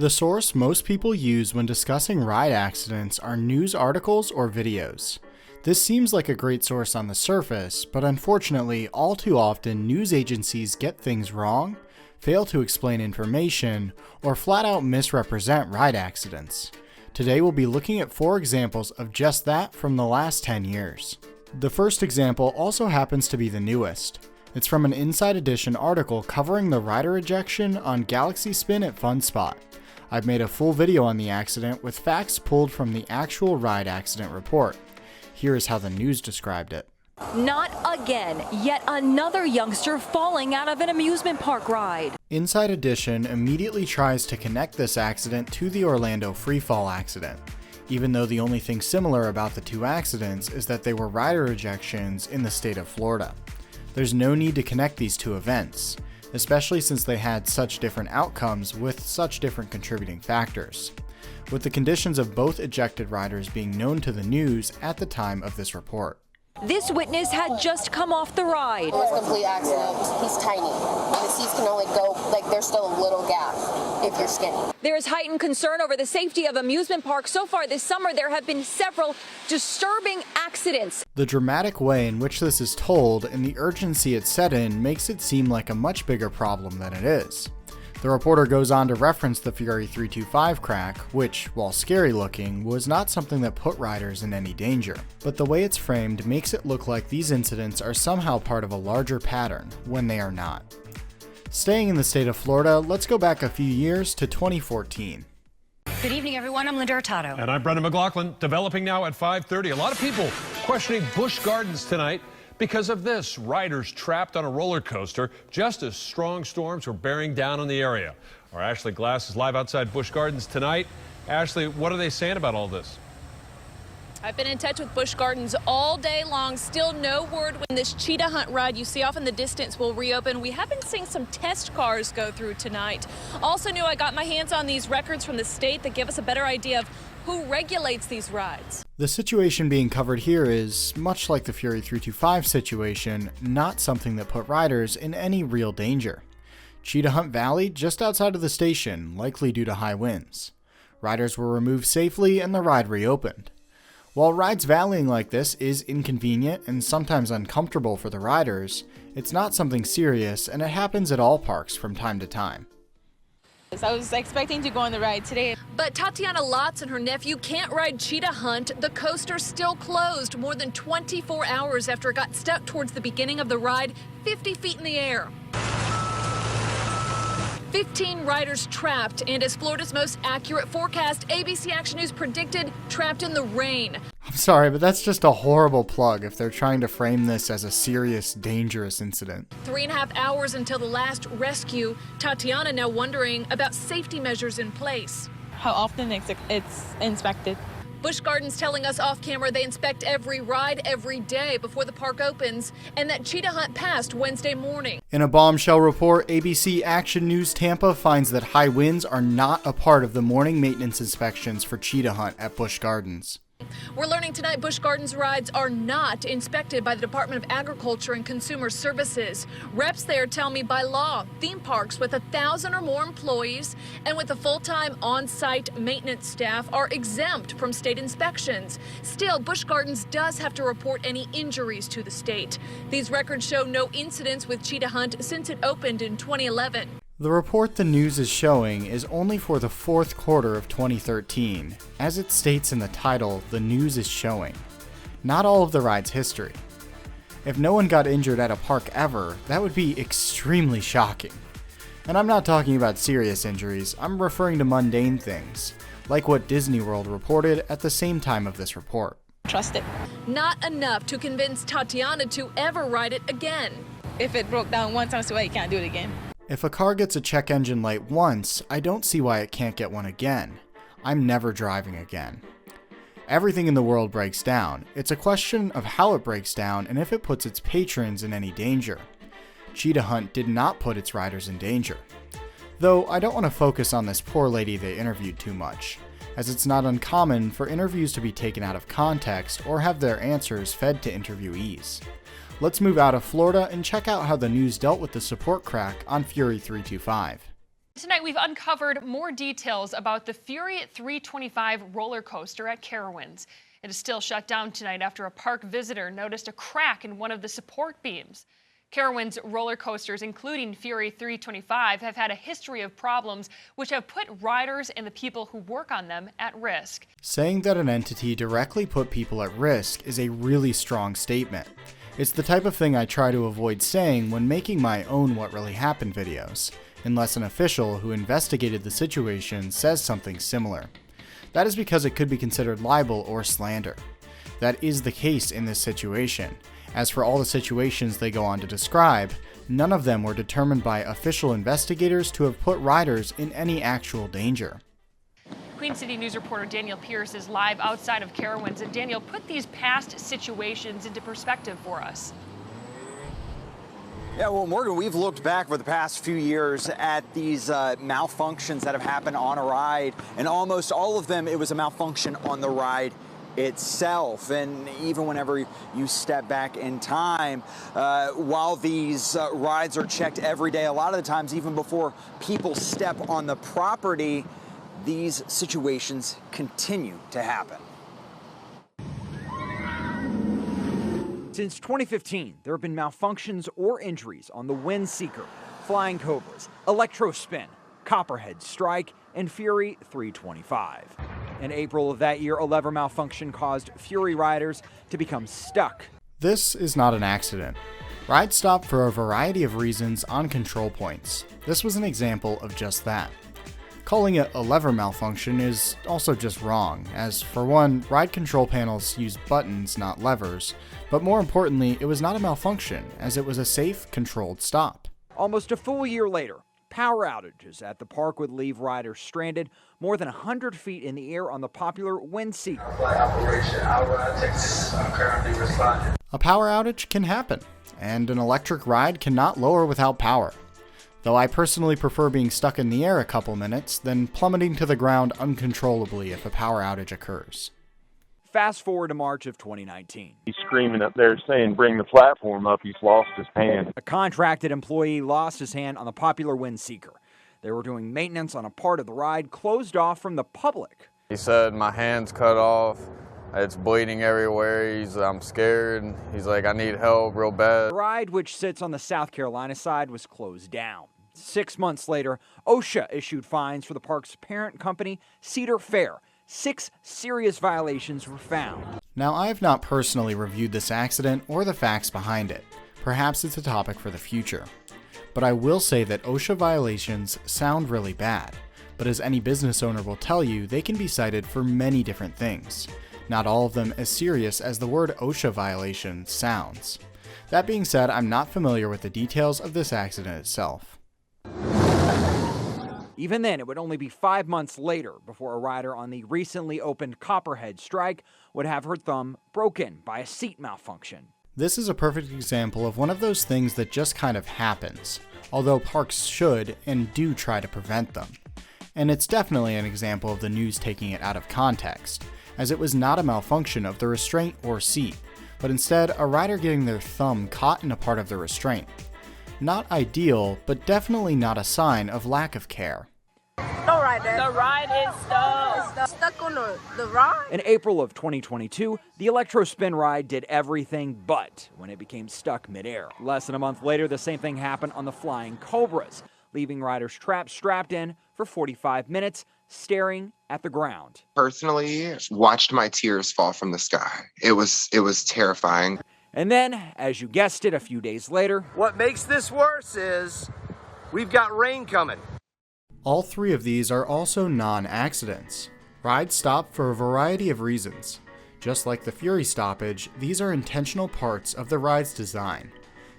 The source most people use when discussing ride accidents are news articles or videos. This seems like a great source on the surface, but unfortunately, all too often news agencies get things wrong, fail to explain information, or flat out misrepresent ride accidents. Today we'll be looking at 4 examples of just that from the last 10 years. The first example also happens to be the newest. It's from an Inside Edition article covering the rider ejection on Galaxy Spin at Fun Spot. I've made a full video on the accident with facts pulled from the actual ride accident report. Here is how the news described it. Not again. Yet another youngster falling out of an amusement park ride. Inside Edition immediately tries to connect this accident to the Orlando freefall accident, even though the only thing similar about the 2 accidents is that they were rider ejections in the state of Florida. There's no need to connect these 2 events, especially since they had such different outcomes with such different contributing factors, with the conditions of both ejected riders being known to the news at the time of this report. This witness had just come off the ride. It was a complete accident. He's tiny. The seats can only go, there's still a little gap if you're skinny. There is heightened concern over the safety of amusement parks. So far this summer, there have been several disturbing accidents. The dramatic way in which this is told and the urgency it's set in makes it seem like a much bigger problem than it is. The reporter goes on to reference the Fury 325 crack, which, while scary looking, was not something that put riders in any danger. But the way it's framed makes it look like these incidents are somehow part of a larger pattern, when they are not. Staying in the state of Florida, let's go back a few years to 2014. Good evening, everyone. I'm Linda Hurtado. And I'm Brendan McLaughlin. Developing now at 5:30. A lot of people questioning Busch Gardens tonight because of this. Riders trapped on a roller coaster just as strong storms were bearing down on the area. Our Ashley Glass is live outside Busch Gardens tonight. Ashley, what are they saying about all this? I've been in touch with Busch Gardens all day long. Still no word when this cheetah hunt ride you see off in the distance will reopen. We have been seeing some test cars go through tonight. Also knew I got my hands on these records from the state that give us a better idea of who regulates these rides. The situation being covered here is, much like the Fury 325 situation, not something that put riders in any real danger. Cheetah Hunt Valley just outside of the station, likely due to high winds. Riders were removed safely and the ride reopened. While rides valleying like this is inconvenient and sometimes uncomfortable for the riders, it's not something serious and it happens at all parks from time to time. I was expecting to go on the ride today. But Tatiana Lotz and her nephew can't ride Cheetah Hunt. The coaster's still closed more than 24 hours after it got stuck towards the beginning of the ride, 50 feet in the air. 15 riders trapped, and as Florida's most accurate forecast, ABC Action News predicted trapped in the rain. I'm sorry, but that's just a horrible plug if they're trying to frame this as a serious, dangerous incident. 3.5 hours until the last rescue. Tatiana now wondering about safety measures in place. How often it's inspected? Busch Gardens telling us off camera they inspect every ride every day before the park opens, and that Cheetah Hunt passed Wednesday morning. In a bombshell report, ABC Action News Tampa finds that high winds are not a part of the morning maintenance inspections for Cheetah Hunt at Busch Gardens. We're learning tonight Busch Gardens rides are not inspected by the Department of Agriculture and Consumer Services. Reps there tell me by law, theme parks with 1,000 or more employees and with a full-time on-site maintenance staff are exempt from state inspections. Still, Busch Gardens does have to report any injuries to the state. These records show no incidents with Cheetah Hunt since it opened in 2011. The report the news is showing is only for the 4th quarter of 2013. As it states in the title, the news is showing, not all of the ride's history. If no one got injured at a park ever, that would be extremely shocking. And I'm not talking about serious injuries, I'm referring to mundane things, like what Disney World reported at the same time of this report. Trust it. Not enough to convince Tatiana to ever ride it again. If it broke down one time, so you can't do it again. If a car gets a check engine light once, I don't see why it can't get one again. I'm never driving again. Everything in the world breaks down. It's a question of how it breaks down and if it puts its patrons in any danger. Cheetah Hunt did not put its riders in danger. Though I don't want to focus on this poor lady they interviewed too much, as it's not uncommon for interviews to be taken out of context or have their answers fed to interviewees. Let's move out of Florida and check out how the news dealt with the support crack on Fury 325. Tonight, we've uncovered more details about the Fury 325 roller coaster at Carowinds. It is still shut down tonight after a park visitor noticed a crack in one of the support beams. Carowinds roller coasters, including Fury 325, have had a history of problems which have put riders and the people who work on them at risk. Saying that an entity directly put people at risk is a really strong statement. It's the type of thing I try to avoid saying when making my own What Really Happened videos, unless an official who investigated the situation says something similar. That is because it could be considered libel or slander. That is the case in this situation. As for all the situations they go on to describe, none of them were determined by official investigators to have put riders in any actual danger. Queen City News reporter Daniel Pierce is live outside of Carowinds. And Daniel, put these past situations into perspective for us. Yeah, well, Morgan, we've looked back for the past few years at these malfunctions that have happened on a ride, and almost all of them, it was a malfunction on the ride itself. And even whenever you step back in time, while these rides are checked every day, a lot of the times, even before people step on the property, these situations continue to happen. Since 2015, there have been malfunctions or injuries on the Windseeker, Flying Cobras, Electrospin, Copperhead Strike, and Fury 325. In April of that year, a lever malfunction caused Fury riders to become stuck. This is not an accident. Rides stopped for a variety of reasons on control points. This was an example of just that. Calling it a lever malfunction is also just wrong, as for one, ride control panels use buttons, not levers, but more importantly, it was not a malfunction, as it was a safe, controlled stop. Almost a full year later, power outages at the park would leave riders stranded more than 100 feet in the air on the popular Windseeker. A power outage can happen, and an electric ride cannot lower without power. Though I personally prefer being stuck in the air a couple minutes than plummeting to the ground uncontrollably if a power outage occurs. Fast forward to March of 2019. He's screaming up there saying, "Bring the platform up." He's lost his hand. A contracted employee lost his hand on the popular Windseeker. They were doing maintenance on a part of the ride closed off from the public. He said, "My hand's cut off. It's bleeding everywhere. I'm scared." He's like, "I need help real bad." The ride, which sits on the South Carolina side, was closed down. 6 months later, OSHA issued fines for the park's parent company, Cedar Fair. 6 serious violations were found. Now, I have not personally reviewed this accident or the facts behind it. Perhaps it's a topic for the future. But I will say that OSHA violations sound really bad. But as any business owner will tell you, they can be cited for many different things. Not all of them as serious as the word OSHA violation sounds. That being said, I'm not familiar with the details of this accident itself. Even then, it would only be 5 months later before a rider on the recently opened Copperhead Strike would have her thumb broken by a seat malfunction. This is a perfect example of one of those things that just kind of happens, although parks should and do try to prevent them. And it's definitely an example of the news taking it out of context, as it was not a malfunction of the restraint or seat, but instead a rider getting their thumb caught in a part of the restraint. Not ideal, but definitely not a sign of lack of care. The ride is stuck. Stuck on the ride? In April of 2022, the Electrospin ride did everything but when it became stuck midair. Less than a month later, the same thing happened on the Flying Cobras, leaving riders strapped in for 45 minutes, staring at the ground. Personally, watched my tears fall from the sky. It was terrifying. And then, as you guessed it, a few days later, what makes this worse is we've got rain coming. All 3 of these are also non-accidents. Rides stop for a variety of reasons. Just like the Fury stoppage, these are intentional parts of the ride's design.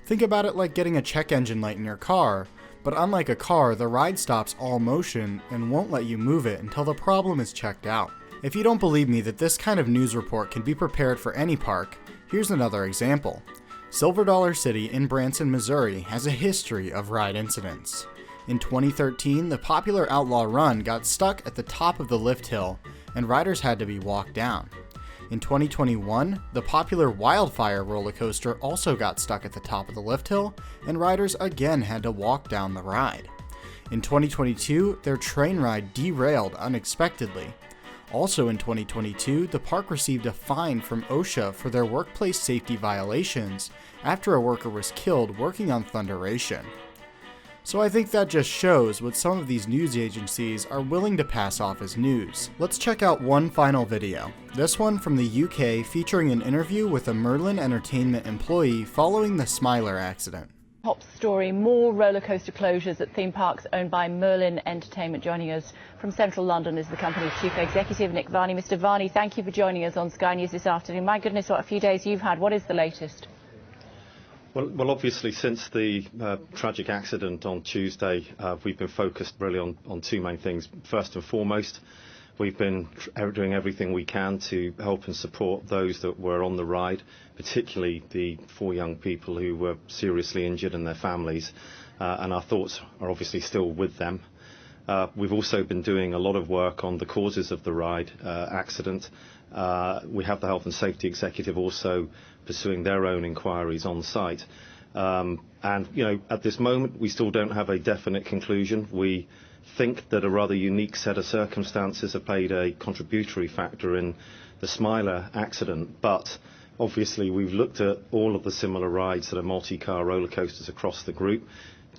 Think about it like getting a check engine light in your car, but unlike a car, the ride stops all motion and won't let you move it until the problem is checked out. If you don't believe me that this kind of news report can be prepared for any park, here's another example. Silver Dollar City in Branson, Missouri has a history of ride incidents. In 2013, the popular Outlaw Run got stuck at the top of the lift hill, and riders had to be walked down. In 2021, the popular Wildfire roller coaster also got stuck at the top of the lift hill, and riders again had to walk down the ride. In 2022, their train ride derailed unexpectedly. Also in 2022, the park received a fine from OSHA for their workplace safety violations after a worker was killed working on Thunderation. So I think that just shows what some of these news agencies are willing to pass off as news. Let's check out one final video. This one from the UK featuring an interview with a Merlin Entertainment employee following the Smiler accident. Top story, more roller coaster closures at theme parks owned by Merlin Entertainment. Joining us from central London is the company's chief executive, Nick Varney. Mr. Varney, thank you for joining us on Sky News this afternoon. My goodness, what a few days you've had. What is the latest? Well, obviously, since the tragic accident on Tuesday, we've been focused really on two main things. First and foremost, we've been doing everything we can to help and support those that were on the ride, particularly the 4 young people who were seriously injured and their families, and our thoughts are obviously still with them. We've also been doing a lot of work on the causes of the ride accident. We have the Health and Safety Executive also pursuing their own inquiries on site. And, at this moment, we still don't have a definite conclusion. We think that a rather unique set of circumstances have played a contributory factor in the Smiler accident, but obviously we've looked at all of the similar rides that are multi-car roller coasters across the group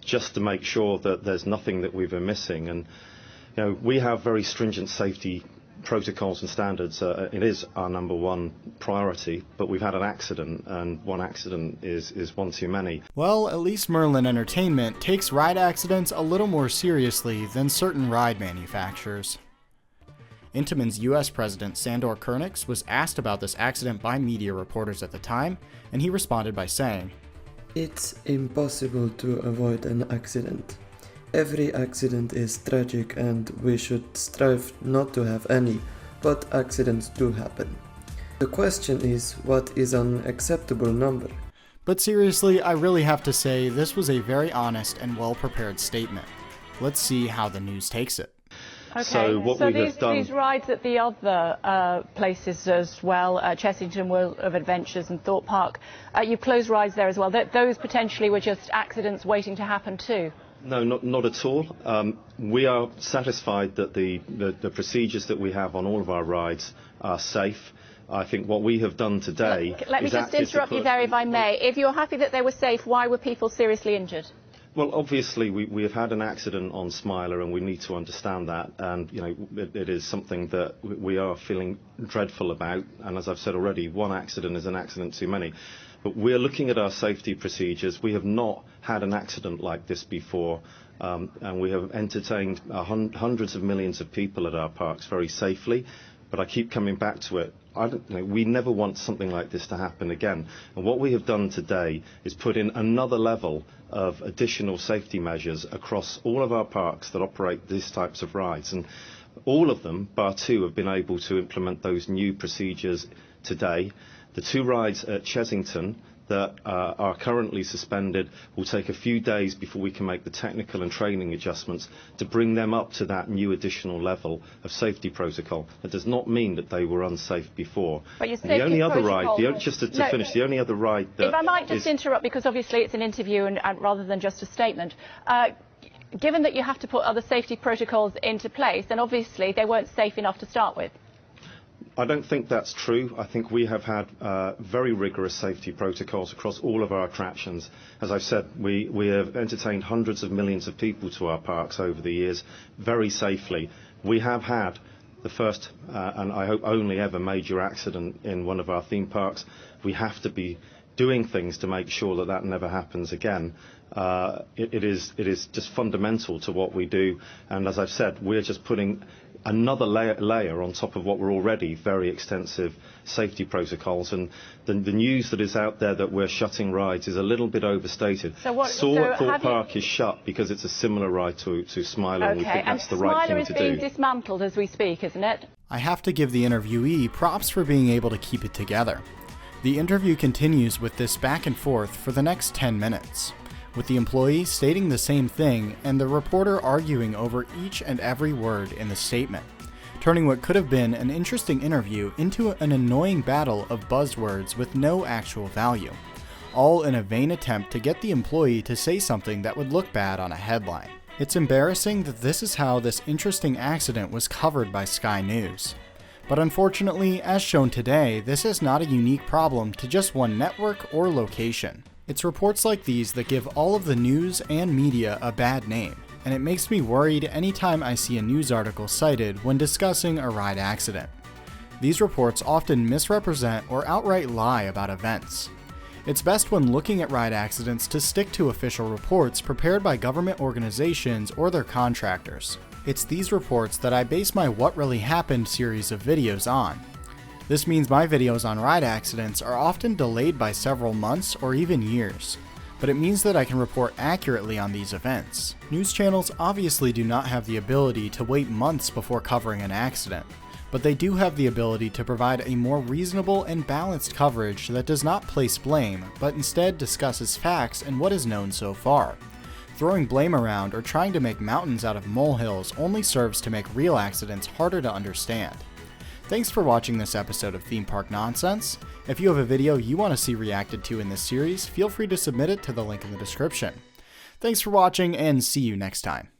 just to make sure that there's nothing that we've been missing. And we have very stringent safety protocols and standards. It is our number one priority, but we've had an accident, and one accident is one too many. Well, at least Merlin Entertainment takes ride accidents a little more seriously than certain ride manufacturers. Intamin's US President Sandor Kernix was asked about this accident by media reporters at the time, and he responded by saying, "It's impossible to avoid an accident. Every accident is tragic and we should strive not to have any, but accidents do happen. The question is, what is an acceptable number?" But seriously, I really have to say this was a very honest and well-prepared statement. Let's see how the news takes it. Okay, so these rides at the other places as well, Chessington World of Adventures and Thorpe Park, you closed rides there as well. Those potentially were just accidents waiting to happen too? No, not at all. We are satisfied that the procedures that we have on all of our rides are safe. I think what we have done today... Let me just interrupt you there, if I may. If you're happy that they were safe, why were people seriously injured? Well, obviously, we have had an accident on Smiler, and we need to understand that. And, it is something that we are feeling dreadful about. And as I've said already, one accident is an accident too many. But we're looking at our safety procedures. We have not had an accident like this before, and we have entertained hundreds of millions of people at our parks very safely. But I keep coming back to it. We never want something like this to happen again. And what we have done today is put in another level of additional safety measures across all of our parks that operate these types of rides. And all of them, bar 2, have been able to implement those new procedures today. The 2 rides at Chessington that are currently suspended will take a few days before we can make the technical and training adjustments to bring them up to that new additional level of safety protocol. That does not mean that they were unsafe before. But your the only other ride, just to finish, the only other ride that if I might just interrupt, because obviously it's an interview and rather than just a statement. Given that you have to put other safety protocols into place, then obviously they weren't safe enough to start with. I don't think that's true. I think we have had very rigorous safety protocols across all of our attractions. As I've said, we have entertained hundreds of millions of people to our parks over the years very safely. We have had the first, and I hope only ever, major accident in one of our theme parks. We have to be doing things to make sure that that never happens again. It is just fundamental to what we do, and as I've said, we're just putting another layer on top of what were already very extensive safety protocols, and the news that is out there that we're shutting rides is a little bit overstated. Thorpe Park is shut because it's a similar ride to Smiler, and we think that's the right thing to do. Smiler is being dismantled as we speak, isn't it? I have to give the interviewee props for being able to keep it together. The interview continues with this back and forth for the next 10 minutes. with the employee stating the same thing and the reporter arguing over each and every word in the statement, turning what could have been an interesting interview into an annoying battle of buzzwords with no actual value, all in a vain attempt to get the employee to say something that would look bad on a headline. It's embarrassing that this is how this interesting accident was covered by Sky News. But unfortunately, as shown today, this is not a unique problem to just one network or location. It's reports like these that give all of the news and media a bad name, and it makes me worried anytime I see a news article cited when discussing a ride accident. These reports often misrepresent or outright lie about events. It's best when looking at ride accidents to stick to official reports prepared by government organizations or their contractors. It's these reports that I base my What Really Happened series of videos on. This means my videos on ride accidents are often delayed by several months or even years, but it means that I can report accurately on these events. News channels obviously do not have the ability to wait months before covering an accident, but they do have the ability to provide a more reasonable and balanced coverage that does not place blame, but instead discusses facts and what is known so far. Throwing blame around or trying to make mountains out of molehills only serves to make real accidents harder to understand. Thanks for watching this episode of Theme Park Nonsense. If you have a video you want to see reacted to in this series, feel free to submit it to the link in the description. Thanks for watching and see you next time.